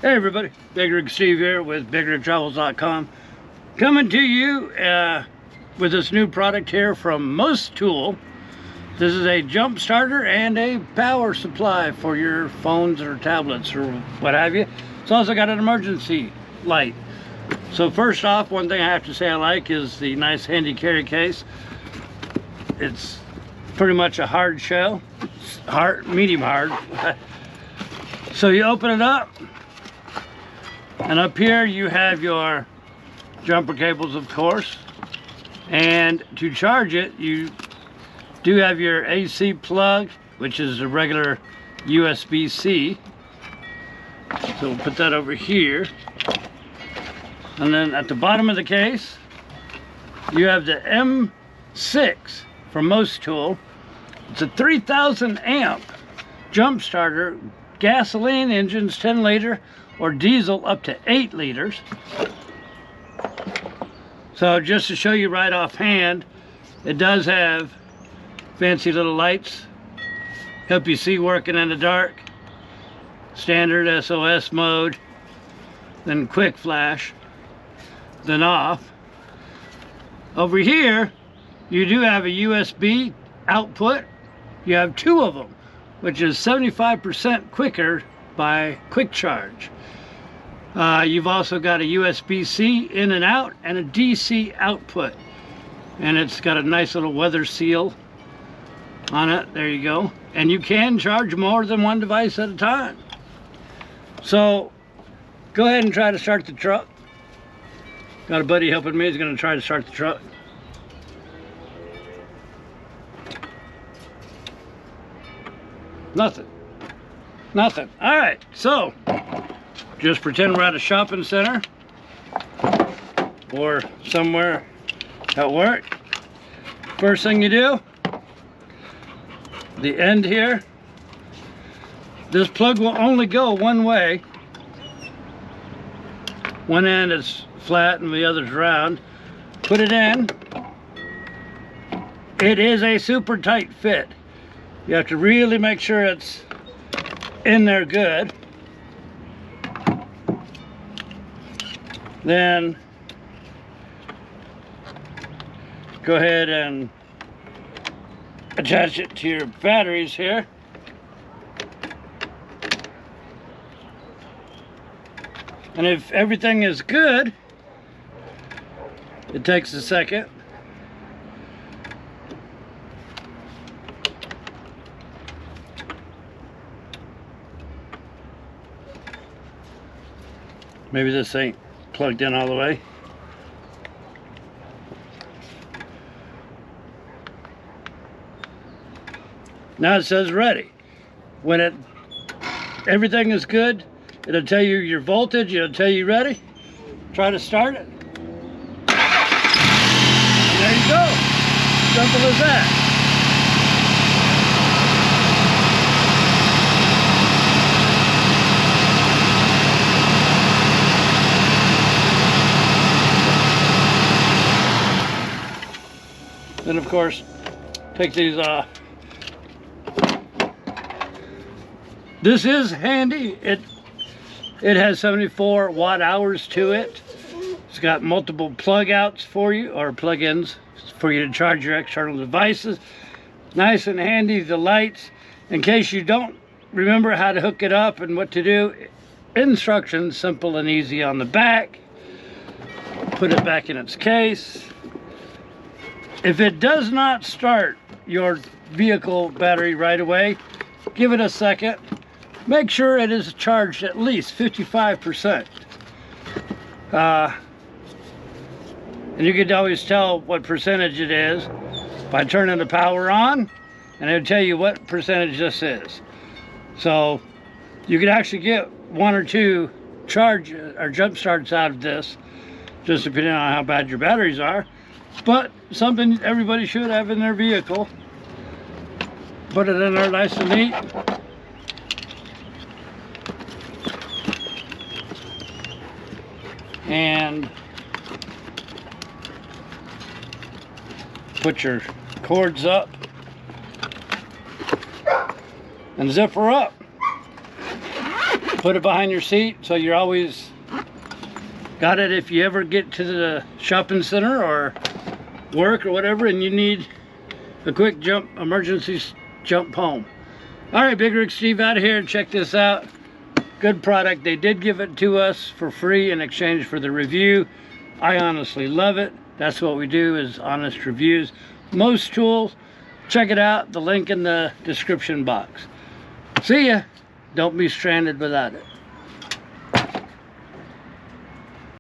Hey everybody, BigRigSteve here with BigRigTravels.com, coming to you with this new product here from Mostool. This is a jump starter and a power supply for your phones or tablets or what have you. It's also got an emergency light. So first off, one thing I have to say I like is the nice handy carry case. It's pretty much a hard shell, medium hard. So you open it up, and up here you have your jumper cables, of course, and to charge it you do have your AC plug, which is a regular USB-C. So we'll put that over here, and then at the bottom of the case you have the M6 from Mostool. It's a 3,000 amp jump starter, gasoline engines 10 liter or diesel up to 8 liters. So just to show you right offhand, it does have fancy little lights, help you see working in the dark, standard SOS mode, then quick flash, then off. Over here you do have a USB output. You have two of them, which is 75% quicker by quick charge. You've also got a USB-C in and out and a DC output, and it's got a nice little weather seal on it. There you go. And you can charge more than one device at a time. So go ahead and try to start the truck. Got a buddy helping me. He's going to try to start the truck. Nothing. All right, so just pretend we're at a shopping center or somewhere at work. First thing you do, the end here, this plug will only go one way. One end is flat and the other's round. Put it in. It is a super tight fit. You have to really make sure it's in there good. Then go ahead and attach it to your batteries here. And if everything is good, it takes a second. Maybe this ain't plugged in all the way. Now it says ready. When everything is good, it'll tell you your voltage, it'll tell you ready. Try to start it. And there you go. Simple as that. Then of course, take these off. This is handy. It has 74 watt hours to it. It's got multiple plug outs for you, or plug-ins for you to charge your external devices. Nice and handy, the lights. In case you don't remember how to hook it up and what to do, instructions simple and easy on the back. Put it back in its case. If it does not start your vehicle battery right away, give it a second. Make sure it is charged at least 55%. And you can always tell what percentage it is by turning the power on, and it'll tell you what percentage this is. So you can actually get one or two charge or jump starts out of this, just depending on how bad your batteries are. But something everybody should have in their vehicle. Put it in there nice and neat. And put your cords up and zip her up. Put it behind your seat so you're always got it if you ever get to the shopping center or work or whatever and you need a quick jump, emergency jump home. All right, BigRigSteve out of here. Check this out. Good product. They did give it to us for free in exchange for the review. I honestly love it. That's what we do, is honest reviews. Mostool, check it out. The link in the description box. See ya. Don't be stranded without it.